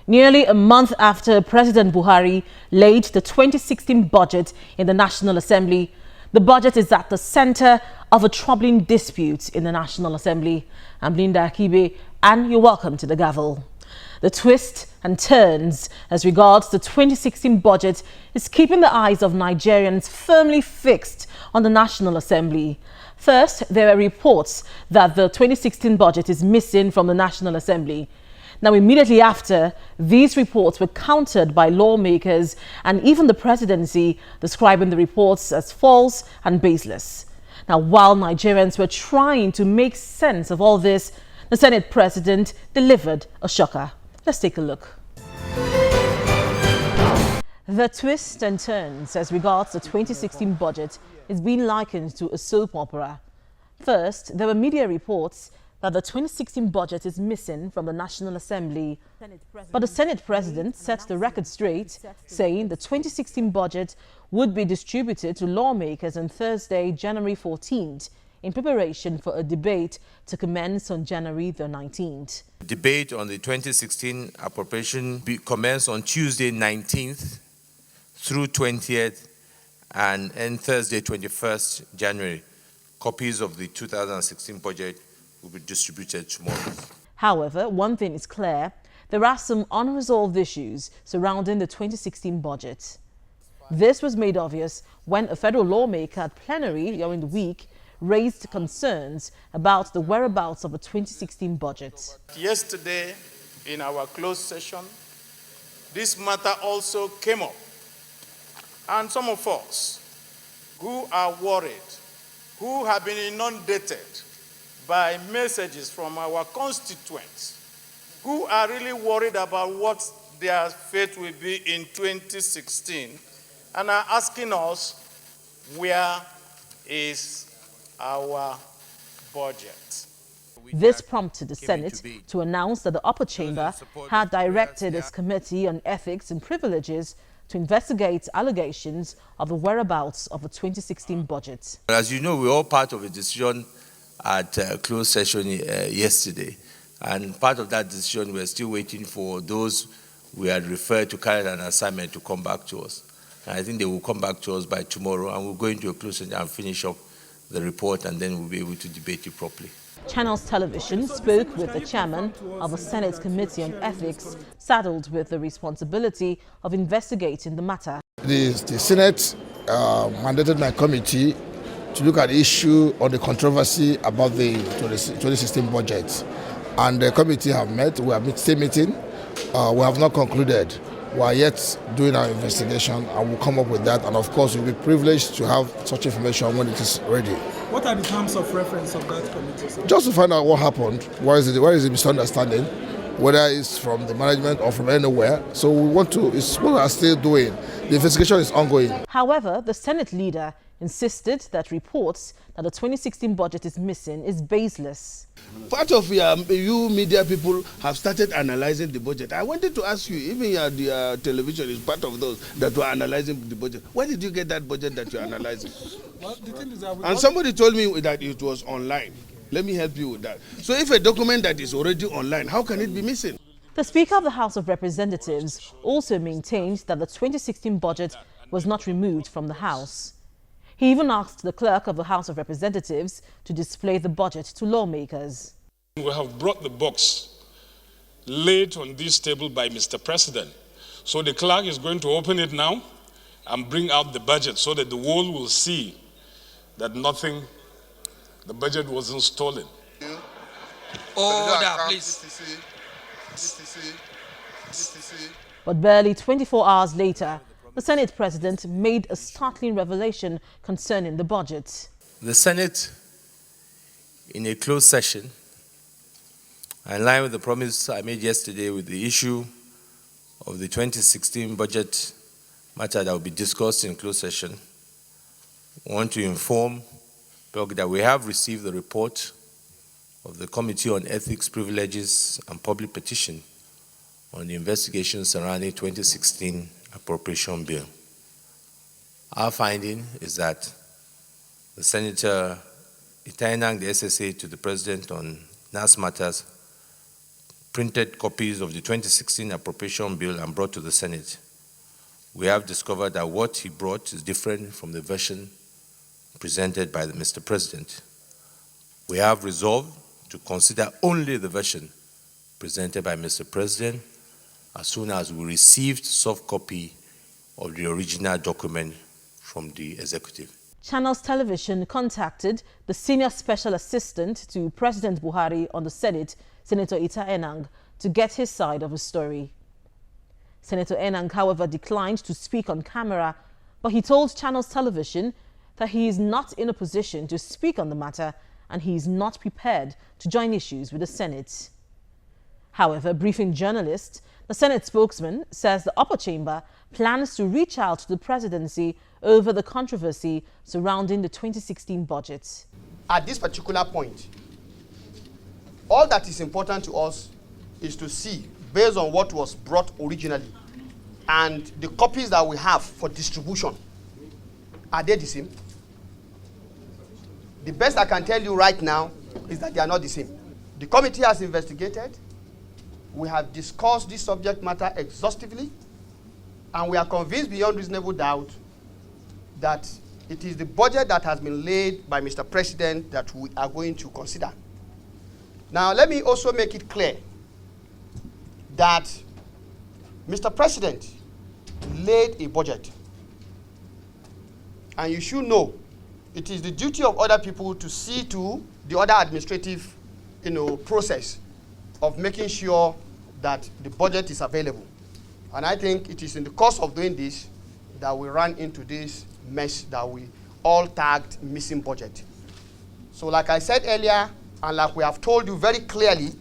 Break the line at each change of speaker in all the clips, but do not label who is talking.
Nearly a month after President Buhari laid the 2016 budget in the National Assembly, the budget is at the center of a troubling dispute in the National Assembly. I'm Linda Akibe, and you're welcome to the Gavel. The twists and turns as regards the 2016 budget is keeping the eyes of Nigerians firmly fixed on the National Assembly. First, there are reports that the 2016 budget is missing from the National Assembly. Now, immediately after, these reports were countered by lawmakers and even the presidency, describing the reports as false and baseless. Now, while Nigerians were trying to make sense of all this, the Senate president delivered a shocker. Let's take a look. The twists and turns as regards the 2016 budget is being likened to a soap opera. First, there were media reports that the 2016 budget is missing from the National Assembly. But the Senate president set the record straight, saying the 2016 budget would be distributed to lawmakers on Thursday, January 14th, in preparation for a debate to commence on January the 19th.
Debate on the 2016 appropriation commenced on Tuesday 19th through 20th and end Thursday 21st January. Copies of the 2016 budget will be distributed tomorrow.
However, one thing is clear, there are some unresolved issues surrounding the 2016 budget. This was made obvious when a federal lawmaker at plenary during the week raised concerns about the whereabouts of a 2016 budget.
Yesterday, in our closed session, this matter also came up. And some of us who are worried, who have been inundated by messages from our constituents, who are really worried about what their fate will be in 2016, and are asking us, where is our budget?
This prompted the Senate to announce that the upper chamber had directed its Committee on Ethics and Privileges to investigate allegations of the whereabouts of the 2016 budget.
As you know, we're all part of a decision at closed session yesterday. And part of that decision, we're still waiting for those we had referred to carry an assignment to come back to us. And I think they will come back to us by tomorrow, and we'll go into a closed session and finish up the report, and then we'll be able to debate it properly.
Channels Television spoke with the chairman of the Senate's Committee on Ethics, saddled with the responsibility of investigating the matter.
The Senate mandated my committee to look at the issue on the controversy about the 2016 budget. And the committee have met, we have still meeting, we have not concluded. We are yet doing our investigation and we'll come up with that. And of course, we'll be privileged to have such information when it is ready.
What are the terms of reference of that committee, sir? Just
to find out what happened, where is the misunderstanding, whether it's from the management or from anywhere. So we want to, it's what we are still doing. The investigation is ongoing.
However, the Senate leader insisted that reports that the 2016 budget is missing is baseless.
Part of you media people have started analyzing the budget. I wanted to ask you, even the television is part of those that were analyzing the budget. Where did you get that budget that you're analyzing?
Well, the thing is that
and somebody told me that it was online. Let me help you with that. So if a document that is already online, how can it be missing?
The Speaker of the House of Representatives also maintained that the 2016 budget was not removed from the House. He even asked the clerk of the House of Representatives to display the budget to lawmakers.
We have brought the box laid on this table by Mr. President. So the clerk is going to open it now and bring out the budget so that the world will see that the budget wasn't stolen.
Order, please.
But barely 24 hours later, the Senate president made a startling revelation concerning the budget.
The Senate, in a closed session, in line with the promise I made yesterday with the issue of the 2016 budget matter that will be discussed in closed session, I want to inform that we have received the report of the Committee on Ethics, Privileges and Public Petition on the investigation surrounding 2016 appropriation bill. Our finding is that the Senator Itainang, the SSA, to the President on NAS matters printed copies of the 2016 appropriation bill and brought to the Senate, we have discovered that what he brought is different from the version presented by Mr. President. We have resolved to consider only the version presented by Mr. President as soon as we received soft copy of the original document from the executive.
Channels Television contacted the senior special assistant to President Buhari on the Senate, Senator Ita Enang, to get his side of the story. Senator Enang, however, declined to speak on camera, but he told Channels Television that he is not in a position to speak on the matter and he is not prepared to join issues with the Senate. However, briefing journalists, the Senate spokesman says the upper chamber plans to reach out to the presidency over the controversy surrounding the 2016 budget.
At this particular point, all that is important to us is to see, based on what was brought originally and the copies that we have for distribution, are they the same? The best I can tell you right now is that they are not the same. The committee has investigated. We have discussed this subject matter exhaustively, and we are convinced beyond reasonable doubt that it is the budget that has been laid by Mr. President that we are going to consider. Now, let me also make it clear that Mr. President laid a budget, and you should know it is the duty of other people to see to the other administrative, process of making sure that the budget is available. And I think it is in the course of doing this that we ran into this mess that we all tagged missing budget. So like I said earlier, and like we have told you very clearly,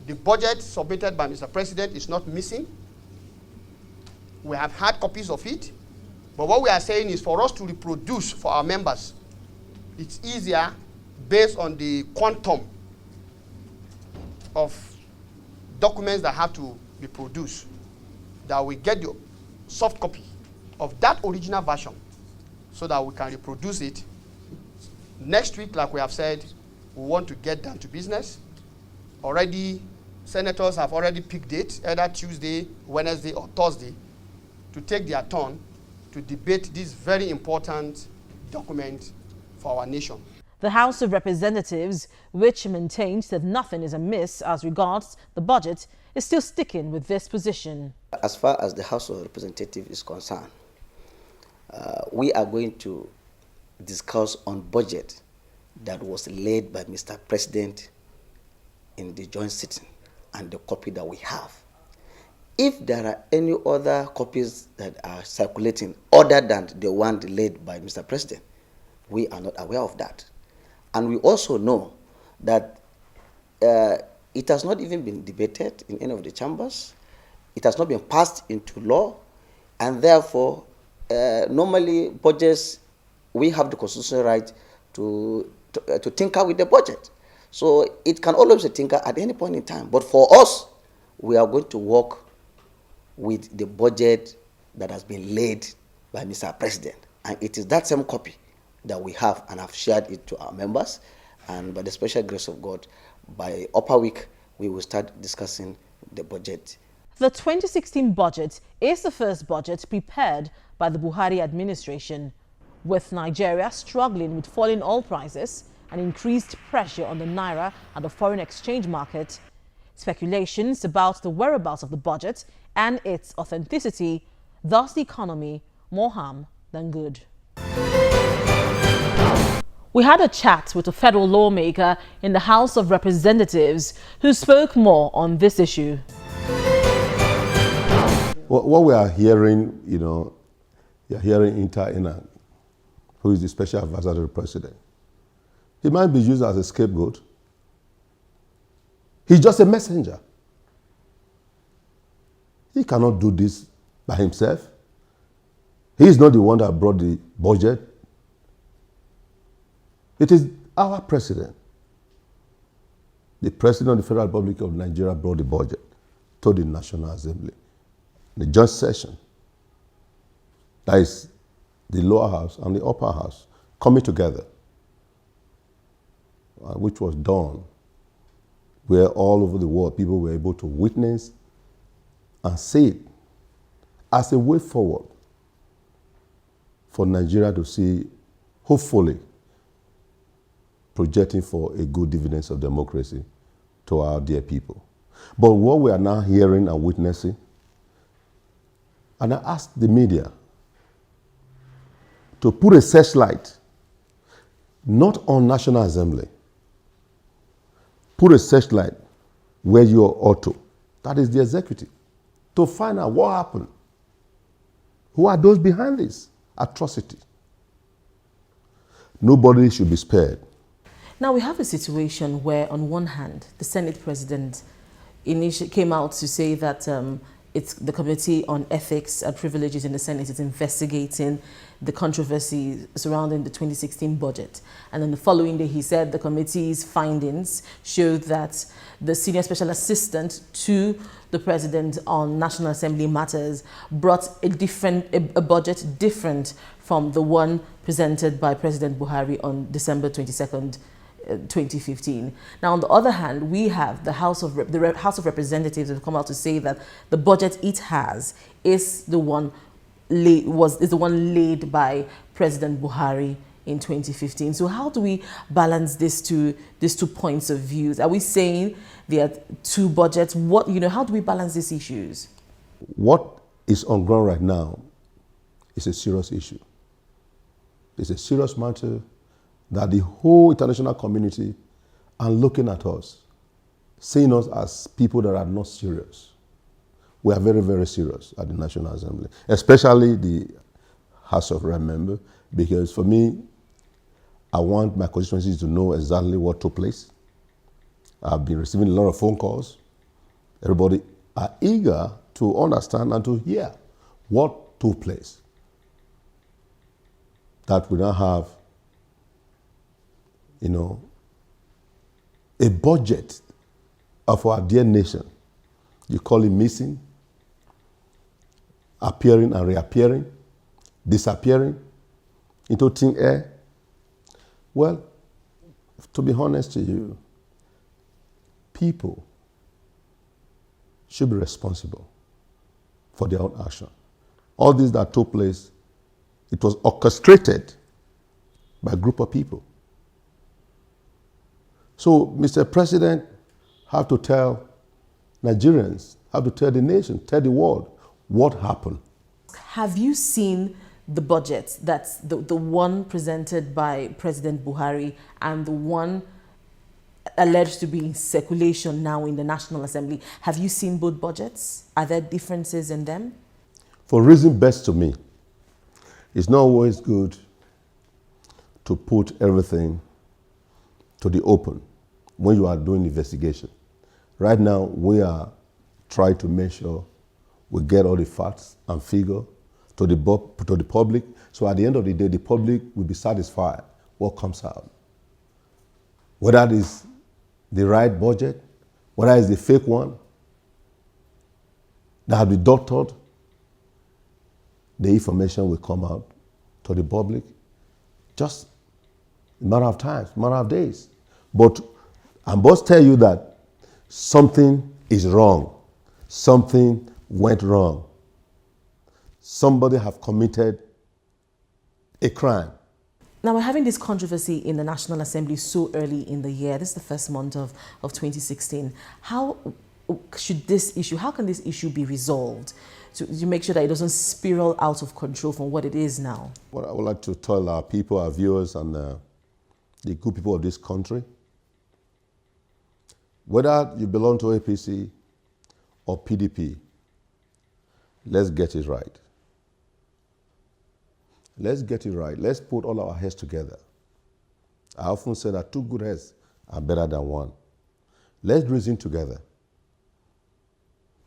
the budget submitted by Mr. President is not missing. We have had copies of it, but what we are saying is for us to reproduce for our members, it's easier based on the quantum of documents that have to be produced, that we get the soft copy of that original version so that we can reproduce it. Next week, like we have said, we want to get down to business. Already, senators have already picked dates, either Tuesday, Wednesday, or Thursday, to take their turn to debate this very important document for our nation.
The House of Representatives, which maintains that nothing is amiss as regards the budget, is still sticking with this position.
As far as the House of Representatives is concerned, we are going to discuss on budget that was laid by Mr. President in the joint sitting and the copy that we have. If there are any other copies that are circulating other than the one laid by Mr. President, we are not aware of that. And we also know that it has not even been debated in any of the chambers. It has not been passed into law. And therefore, normally budgets, we have the constitutional right to tinker with the budget. So it can always be tinker at any point in time. But for us, we are going to work with the budget that has been laid by Mr. President. And it is that same copy that we have, and have shared it to our members. And by the special grace of God, by upper week, we will start discussing the budget.
The 2016 budget is the first budget prepared by the Buhari administration, with Nigeria struggling with falling oil prices and increased pressure on the naira and the foreign exchange market. Speculations about the whereabouts of the budget and its authenticity, thus the economy, more harm than good. We had a chat with a federal lawmaker in the House of Representatives who spoke more on this issue.
What we are hearing, you're hearing Ita Enang, who is the special advisor to the president. He might be used as a scapegoat. He's just a messenger. He cannot do this by himself. He is not the one that brought the budget. It is our president. The president of the Federal Republic of Nigeria brought the budget to the National Assembly. The joint session, that is the lower house and the upper house, coming together, which was done where all over the world people were able to witness and see it as a way forward for Nigeria to see, hopefully, projecting for a good dividends of democracy to our dear people. But what we are now hearing and witnessing, and I ask the media to put a searchlight not on National Assembly, put a searchlight where you ought to, that is the executive, to find out what happened. Who are those behind this atrocity? Nobody should be spared.
Now we have a situation where, on one hand, the Senate President came out to say that it's the Committee on Ethics and Privileges in the Senate is investigating the controversy surrounding the 2016 budget. And then the following day, he said the committee's findings showed that the senior special assistant to the president on National Assembly matters brought a budget different from the one presented by President Buhari on December 22nd, 2015. Now, on the other hand, we have the House of Representatives have come out to say that the budget it has is the one laid by President Buhari in 2015. So how do we balance these two points of views? Are we saying there are two budgets? How do we balance these issues?
What is on ground right now is a serious issue. It's a serious matter that the whole international community are looking at us, seeing us as people that are not serious. We are very, very serious at the National Assembly, especially the House of Rep member, because for me, I want my constituencies to know exactly what took place. I've been receiving a lot of phone calls. Everybody are eager to understand and to hear what took place. That we now have, a budget of our dear nation. You call it missing, appearing and reappearing, disappearing into thin air. Well, to be honest to you, people should be responsible for their own action. All this that took place, it was orchestrated by a group of people. So, Mr. President, have to tell Nigerians, have to tell the nation, tell the world what happened.
Have you seen the budget, that's the one presented by President Buhari and the one alleged to be in circulation now in the National Assembly? Have you seen both budgets? Are there differences in them?
For reason best to me, it's not always good to put everything to the open when you are doing investigation. Right now, we are trying to make sure we get all the facts and figures to the public, so at the end of the day, the public will be satisfied what comes out. Whether it is the right budget, whether it's the fake one that have been doctored, the information will come out to the public just a matter of time, a matter of days. But I must tell you that something is wrong. Something went wrong. Somebody have committed a crime.
Now, we're having this controversy in the National Assembly so early in the year. This is the first month of 2016. How can this issue be resolved to make sure that it doesn't spiral out of control from what it is now?
What I would like to tell our people, our viewers, and the good people of this country, whether you belong to APC or PDP, let's get it right. Let's get it right. Let's put all our heads together. I often say that two good heads are better than one. Let's reason together.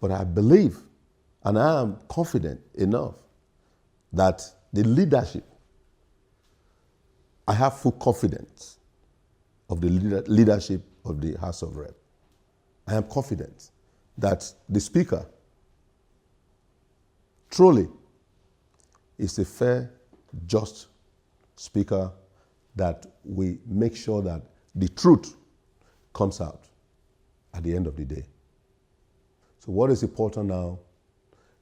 But I believe, and I am confident enough, that the leadership, I have full confidence of the leadership of the House of Rep. I am confident that the Speaker truly is a fair, just Speaker that we make sure that the truth comes out. at the end of the day. So what is important now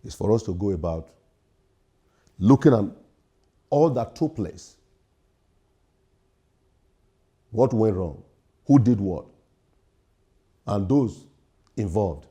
is for us to go about looking at all that took place. What went wrong? Who did what? And those involved.